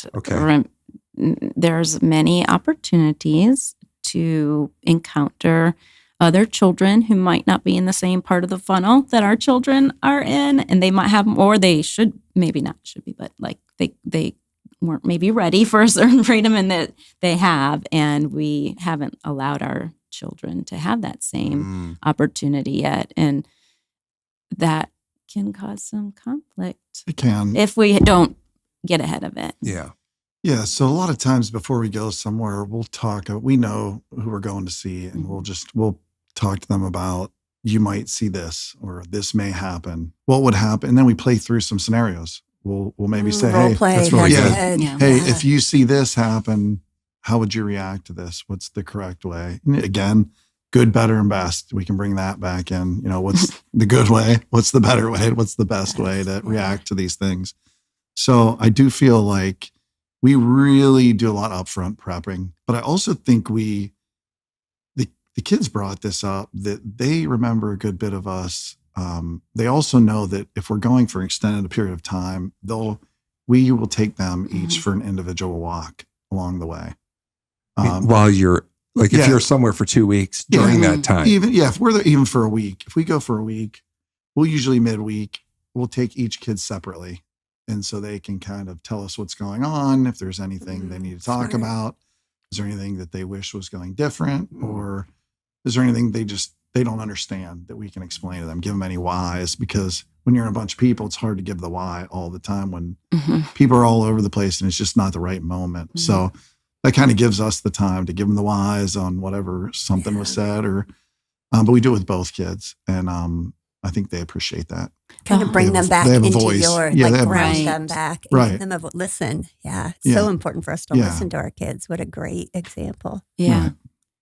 there's many opportunities to encounter other children who might not be in the same part of the funnel that our children are in, and they might have, or they should, maybe not should be, but like they weren't maybe ready for a certain freedom and that they have, and we haven't allowed our children to have that same opportunity yet. And that can cause some conflict. It can. If we don't get ahead of it. Yeah. Yeah. So a lot of times before we go somewhere, we'll talk, we know who we're going to see, and we'll talk to them about, you might see this, or this may happen. What would happen? And then we play through some scenarios. We'll maybe say, hey, that's really good. Hey, if you see this happen, how would you react to this? What's the correct way? And again, good, better, and best. We can bring that back in. What's the good way? What's the better way? What's the best way to react to these things? So I do feel like we really do a lot of upfront prepping, but I also think the kids brought this up, that they remember a good bit of us. They also know that if we're going for an extended period of time, we will take them each for an individual walk along the way. While you're if you're somewhere for 2 weeks during that time, if we're there even for a week, if we go for a week, we'll usually midweek, we'll take each kid separately. And so they can kind of tell us what's going on. If there's anything they need to talk about, is there anything that they wish was going different, or is there anything they don't understand that we can explain to them, give them any whys? Because when you're in a bunch of people, it's hard to give the why all the time when people are all over the place and it's just not the right moment. So that kind of gives us the time to give them the whys on whatever something was said, but we do it with both kids. And I think they appreciate that. Kind of bring them back into your, ground them back. Right. Them of listen. Yeah. It's so important for us to listen to our kids. What a great example. Yeah. Right.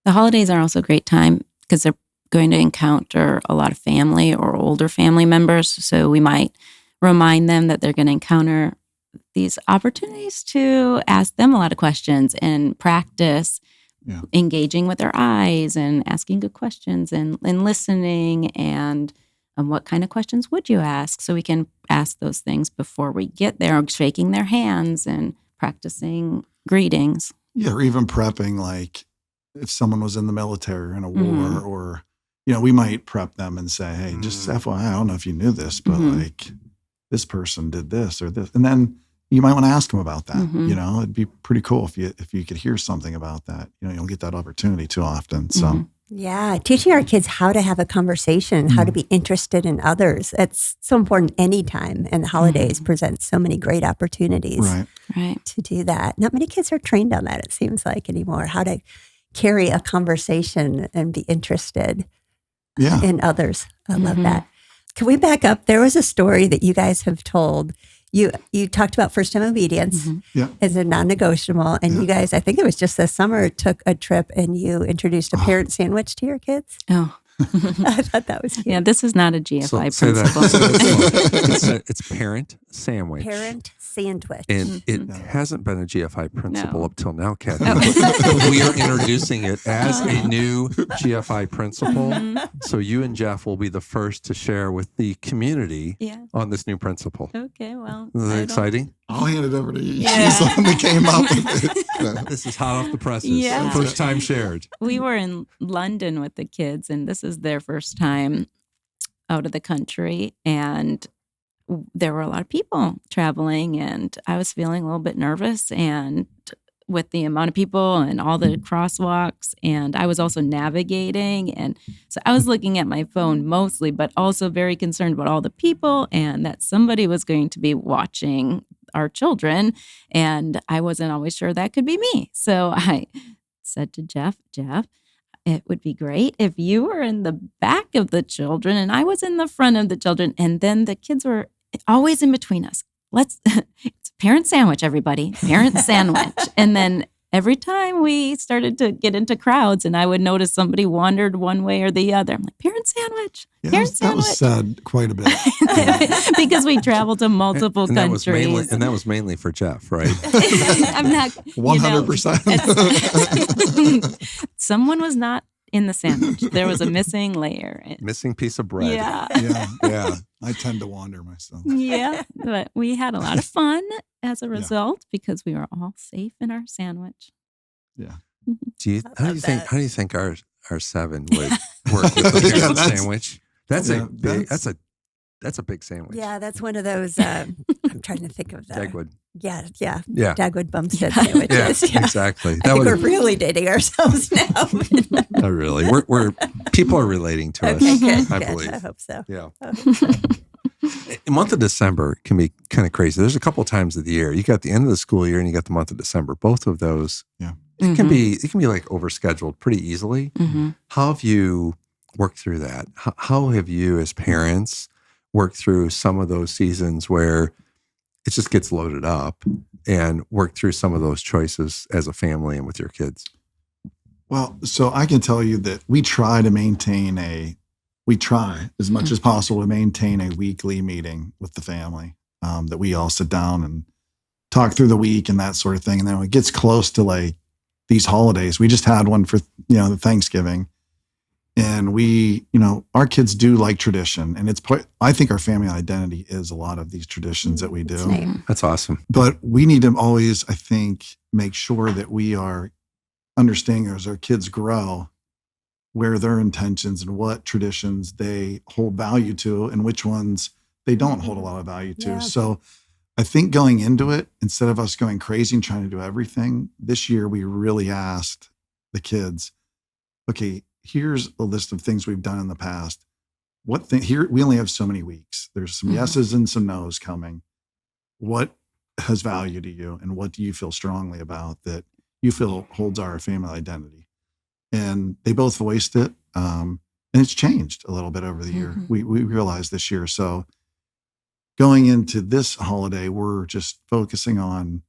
The holidays are also a great time because they're going to encounter a lot of family or older family members. So we might remind them that they're going to encounter these opportunities to ask them a lot of questions and practice engaging with their eyes and asking good questions and listening, and what kind of questions would you ask? So we can ask those things before we get there, shaking their hands and practicing greetings. Yeah, or even prepping, like if someone was in the military or in a war, or, we might prep them and say, hey, just FYI, I don't know if you knew this, but like this person did this or this. And then you might want to ask them about that. It'd be pretty cool if you could hear something about that. You don't get that opportunity too often. So yeah, teaching our kids how to have a conversation, how to be interested in others. It's so important anytime. And the holidays present so many great opportunities to do that. Not many kids are trained on that, it seems like, anymore, how to carry a conversation and be interested in others. I love that. Can we back up? There was a story that you guys have told. You talked about first time obedience as a non-negotiable, and you guys, I think it was just this summer, took a trip and you introduced a parent sandwich to your kids. Oh, I thought that was cute. Yeah, this is not a GFI say principle. that. It's parent sandwich. Parent sandwich. And it hasn't been a GFI principle No. up till now, Kathy. Oh. We are introducing it as a new GFI principle. So you and Jeff will be the first to share with the community Yeah. on this new principle. Okay, well. Isn't that exciting? I'll hand it over to you. Yeah. She's the one that came up with it. This is hot off the presses. Yeah. First time shared. We were in London with the kids, and this is their first time out of the country. And there were a lot of people traveling, and I was feeling a little bit nervous. And with the amount of people and all the crosswalks, and I was also navigating. And so I was looking at my phone mostly, but also very concerned about all the people and that somebody was going to be watching our children. And I wasn't always sure that could be me. So I said to Jeff, it would be great if you were in the back of the children and I was in the front of the children. And then the kids were always in between us. It's parent sandwich, everybody. Parent sandwich. And then every time we started to get into crowds and I would notice somebody wandered one way or the other, I'm like, parent sandwich. Yeah, Parent that was said quite a bit. Because we traveled to multiple and countries. That was mainly for Jeff, right? I'm not 100%. Someone was not in the sandwich. There was a missing layer. Missing piece of bread. Yeah. Yeah. I tend to wander myself. Yeah. But we had a lot of fun as a result because we were all safe in our sandwich. Yeah. How do you think our 7 would work with the parent sandwich? That's a big sandwich. Yeah, that's one of those. I'm trying to think of that. Dagwood. Yeah. Yeah, Dagwood Bumstead sandwiches. Yeah. exactly. I think we're really dating ourselves now. Not really. We're people are relating to us. Okay, good. I good. believe. I hope so. Yeah. The month of December can be kind of crazy. There's a couple times of the year. You got the end of the school year and you got the month of December. Both of those, it can be like overscheduled pretty easily. Mm-hmm. How have you worked through that? How have you as parents worked through some of those seasons where it just gets loaded up and work through some of those choices as a family and with your kids? Well, so I can tell you that we try as much as possible to maintain a weekly meeting with the family, that we all sit down and talk through the week and that sort of thing. And then when it gets close to like these holidays, we just had one for, the Thanksgiving, and our kids do like tradition, and I think our family identity is a lot of these traditions that we do. That's awesome. But we need to always, I think, make sure that we are understanding as our kids grow where their intentions and what traditions they hold value to and which ones they don't hold a lot of value to. Yeah. So I think going into it, instead of us going crazy and trying to do everything, this year we really asked the kids, okay, here's a list of things we've done in the past. Here we only have so many weeks. There's some yeses and some nos coming. What has value to you, and what do you feel strongly about that you feel holds our family identity? And they both voiced it. And it's changed a little bit over the year. We realized this year. So going into this holiday, we're just focusing on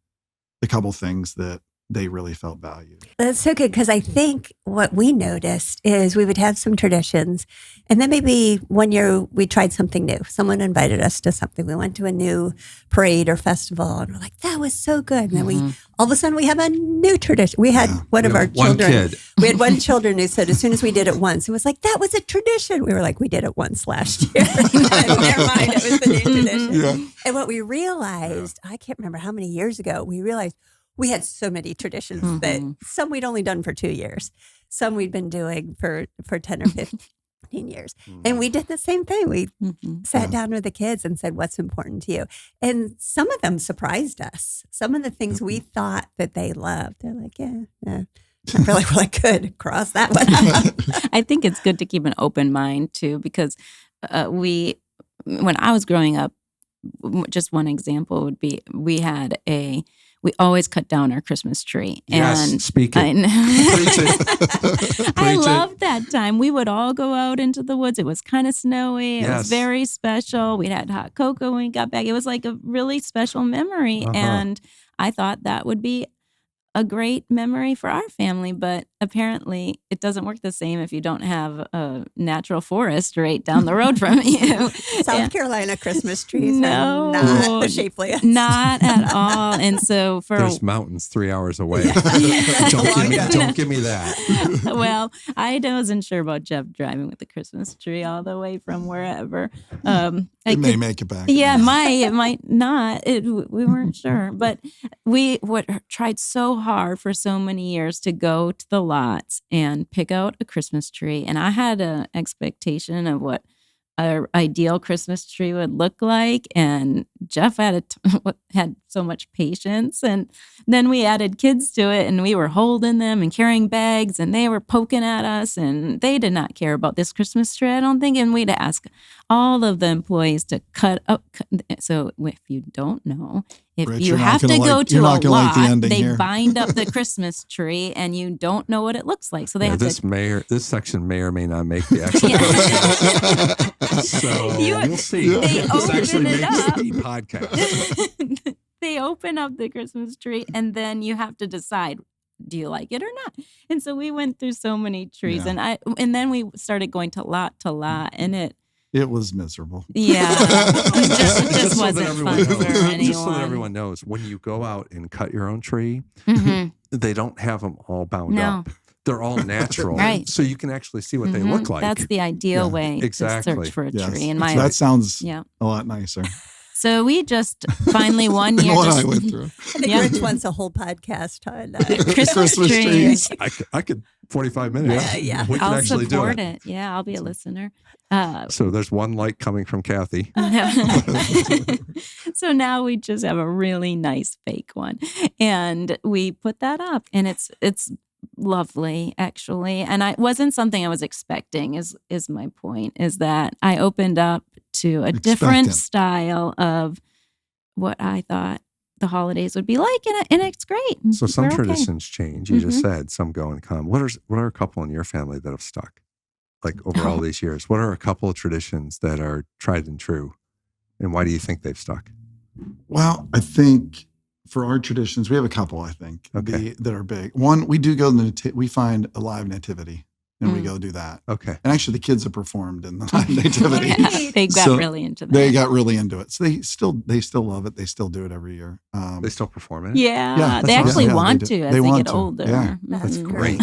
a couple things that they really felt valued. That's so good, because I think what we noticed is we would have some traditions, and then maybe one year we tried something new. Someone invited us to something. We went to a new parade or festival, and we're like, that was so good. And then all of a sudden we have a new tradition. We had one of our children. Kid. We had one children who said as soon as we did it once, it was like, that was a tradition. We were like, we did it once last year. Never mind, it was the new tradition. Yeah. And what we realized, I can't remember how many years ago, we realized we had so many traditions that some we'd only done for 2 years. Some we'd been doing for 10 or 15 years. And we did the same thing. We sat down with the kids and said, what's important to you? And some of them surprised us. Some of the things we thought that they loved, they're like, yeah. I feel like, well, I could cross that one out. I think it's good to keep an open mind too, because when I was growing up, just one example would be we always cut down our Christmas tree. And speak it. I loved that time. We would all go out into the woods. It was kind of snowy. It was very special. We had hot cocoa when we got back. It was like a really special memory. And I thought that would be a great memory for our family. But apparently it doesn't work the same if you don't have a natural forest right down the road from you. South Carolina Christmas trees No. are not the shapeliest. Not at all. And so There's mountains 3 hours away. Yeah. Don't give me that. Well, I wasn't sure about Jeff driving with the Christmas tree all the way from wherever. It may make it back. Yeah, it might not. We weren't sure, but we tried so hard for so many years to go to the lots and pick out a Christmas tree, and I had an expectation of what our ideal Christmas tree would look like, and Jeff had so much patience, and then we added kids to it, and we were holding them and carrying bags, and they were poking at us, and they did not care about this Christmas tree, I don't think, and we'd ask all of the employees to cut up. So if you don't know, if Rich, you you're not have to gonna go like- to you're a not gonna like the lot, ending they here. bind up the Christmas tree, and you don't know what it looks like, so they have to. This section may or may not make the actual. So we'll see. They This actually open it makes up. the podcast. They open up the Christmas tree, and then you have to decide, do you like it or not? And so we went through so many trees, Yeah. and then we started going to lot, and It was miserable. it just so that wasn't everyone fun knows- for anyone. Just so that everyone knows, when you go out and cut your own tree, Mhm. they don't have them all bound No. up. They're all natural, Right. so you can actually see what they Mhm. look like. That's the ideal Yeah, way exactly. to search for a Yes. tree. In So my that sounds yeah. a lot nicer So we just finally one than year what just I went through. I think Yeah. Rich wants a whole podcast on Christmas Christmas trees. trees. I could 45 minutes. Yeah. We can I'll actually do support it. it. Yeah, I'll be a listener. So there's one like coming from Cathy. So now we just have a really nice fake one, and we put that up, and it's lovely actually. And it wasn't something I was expecting. Is my point is that I opened up to a different Expectant. style of what I thought the holidays would be like, and it's great. So some We're okay. traditions change. You just Mhm. said some go and come. What are a couple in your family that have stuck? Like over all these years, what are a couple of traditions that are tried and true? And why do you think they've stuck? Well, I think for our traditions, we have a couple, I think, Okay. that are big. One, we do go, we find a live nativity and we go do that. Okay. And actually, the kids have performed in the live nativity. Yeah, they got So really into that. They got really into it. So they still love it. They still do it every year. They still perform it? Yeah, Yeah, they that's actually awesome. Yeah, want they to do. as They they want get to. older. Yeah. That's Mhm. great.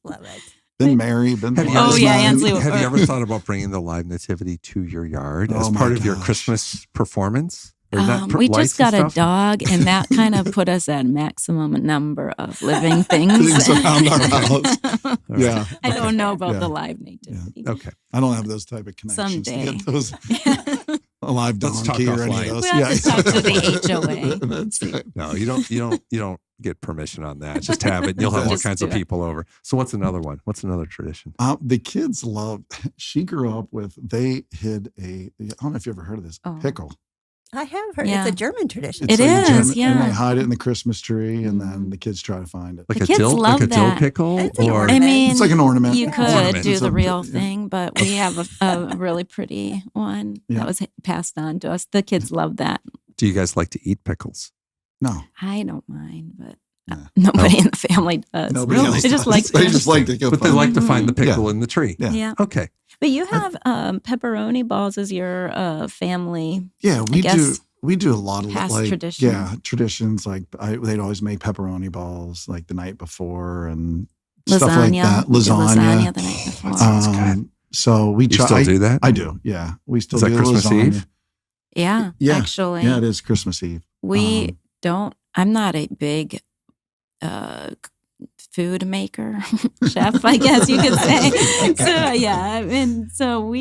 Love it. Been married, been Have you, Oh, ever, yeah, have Ansley- you ever thought about bringing the live nativity to your yard as Oh, my part of your gosh. Christmas performance? Or that We lights just got and a stuff? dog, and that kind of put us at maximum number of living things. Things around our house. Yeah. I don't know about Yeah. the live nativity. Okay. I don't have those type of connections Someday. to get those a live Let's talk donkey or any offline. of those. We'll have to talk to the HOA. That's right. No, you don't get permission on that. Just have it. And you'll have all Just kinds do of it. people over. So what's another one? What's another tradition? The kids love, she grew up with, they hid I don't know if you ever heard of this, Oh. pickle. I have heard Yeah. it's a German tradition. It like a is, German- And yeah. they hide it in the Christmas tree and then Mhm. the kids try to find it. Like The a kids dill, love like a dill that. pickle? It's an Or I ornament. mean, It's like an ornament. you Yeah. could Ornament. do It's the a- real yeah. thing, but we have a really pretty one Yeah. that was passed on to us. The kids love that. do you guys like to eat pickles? No. I don't mind, but Yeah. nobody in the family does. Nobody else They just does. like They just like to go But they find like it. to find the pickle in the tree. Yeah. Yeah. Okay. But you have pepperoni balls as your family. Yeah, we do. guess We do a lot of past like tradition. Yeah, traditions like they'd always make pepperoni balls like the night before and stuff like Lasagna. that. We did Lasagna. the night before. Sounds good. So we You try. still do that? I do. Yeah, we still Is that do Christmas lasagna. Eve? Yeah, Yeah. actually. Yeah, it is Christmas Eve. We don't, I'm not a big food maker, chef, I guess you could say. So, yeah. And so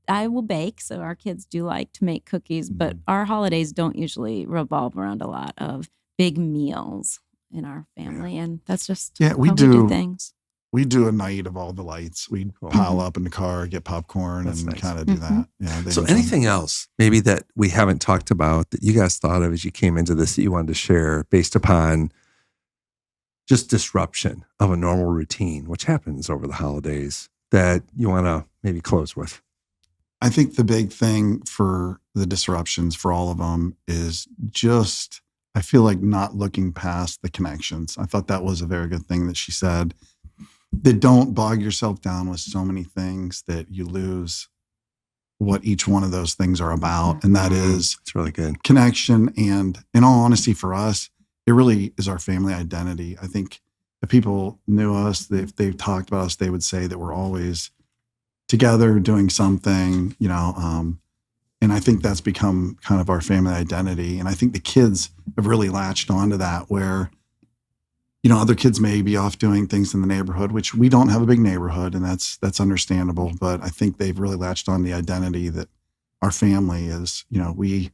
I will bake. So our kids do like to make cookies, but our holidays don't usually revolve around a lot of big meals in our family. And that's just Yeah, we how do. things. We do a night of all the lights. We Cool. pile up in the car, get popcorn, That's and nice. kind of do Mhm. that. Yeah. they So enjoy it. anything else maybe that we haven't talked about that you guys thought of as you came into this that you wanted to share based upon just disruption of a normal routine, which happens over the holidays, that you want to maybe close with? I think the big thing for the disruptions for all of them is just, I feel like not looking past the connections. I thought that was a very good thing that she said, that don't bog yourself down with so many things that you lose what each one of those things are about. And that is It's really good. connection. And in all honesty, for us, it really is our family identity. I think if people knew us, if they talked about us, they would say that we're always together doing something, and I think that's become kind of our family identity. And I think the kids have really latched onto that, where, other kids may be off doing things in the neighborhood, which we don't have a big neighborhood, and that's understandable. But I think they've really latched on the identity that our family is, we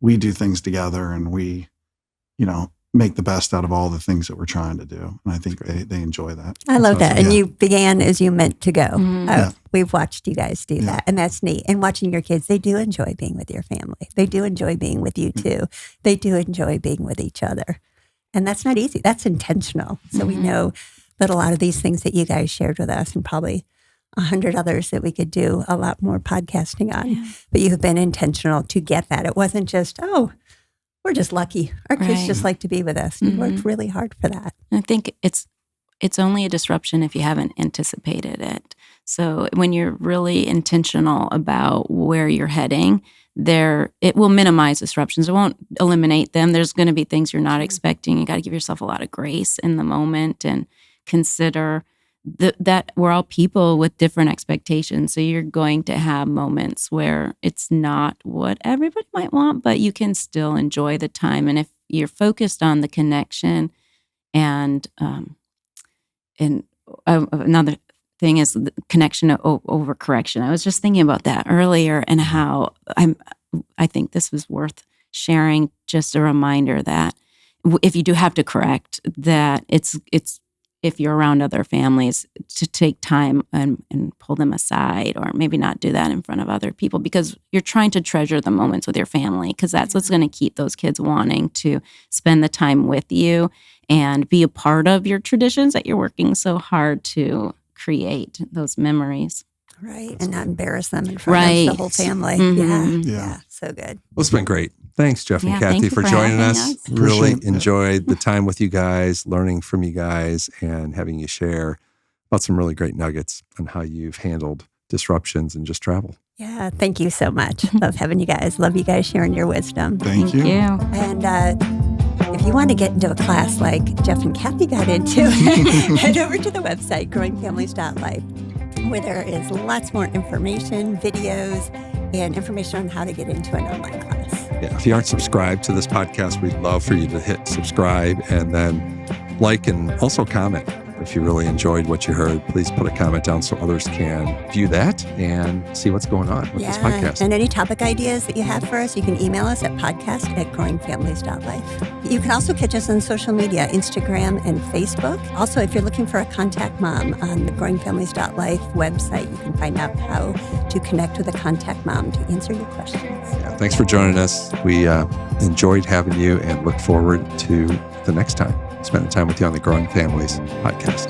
do things together, and we, make the best out of all the things that we're trying to do. And I think they enjoy that. I love that. Yeah. And you began as you meant to go. Yeah. We've watched you guys do that. And that's neat. And watching your kids, they do enjoy being with your family. They do enjoy being with you too. They do enjoy being with each other. And that's not easy. That's intentional. So we know that a lot of these things that you guys shared with us, and probably 100 others that we could do a lot more podcasting on, but you have been intentional to get that. It wasn't just, we're just lucky. Our kids just like to be with us. You worked really hard for that. I think it's only a disruption if you haven't anticipated it. So when you're really intentional about where you're heading, it will minimize disruptions. It won't eliminate them. There's going to be things you're not expecting. You got to give yourself a lot of grace in the moment and consider that we're all people with different expectations. So you're going to have moments where it's not what everybody might want, but you can still enjoy the time. And if you're focused on the connection and another thing is the connection over correction. I was just thinking about that earlier, and how I think this was worth sharing. Just a reminder that if you do have to correct, that it's if you're around other families, to take time and pull them aside, or maybe not do that in front of other people, because you're trying to treasure the moments with your family, because that's what's going to keep those kids wanting to spend the time with you and be a part of your traditions that you're working so hard to create those memories. Right. And not embarrass them in front of the whole family. Yeah. So good. Well, it's been great. Thanks, Jeff and Yeah, Cathy, thank you for for joining having us. us. Really Appreciate it. enjoyed the time with you guys, learning from you guys, and having you share about some really great nuggets on how you've handled disruptions and just travel. Yeah. Thank you so much. Love having you guys. Love you guys sharing your wisdom. Thank you. And if you want to get into a class like Jeff and Cathy got into, head over to the website, growingfamilies.life, where there is lots more information, videos, and information on how to get into an online class. Yeah, if you aren't subscribed to this podcast, we'd love for you to hit subscribe and then like, and also comment. If you really enjoyed what you heard, please put a comment down so others can view that and see what's going on with this podcast. And any topic ideas that you have for us, you can email us at podcast@growingfamilies.life. You can also catch us on social media, Instagram and Facebook. Also, if you're looking for a contact mom on the growingfamilies.life website, you can find out how to connect with a contact mom to answer your questions. Yeah, thanks for joining us. We enjoyed having you and look forward to the next time spending time with you on the Growing Families podcast.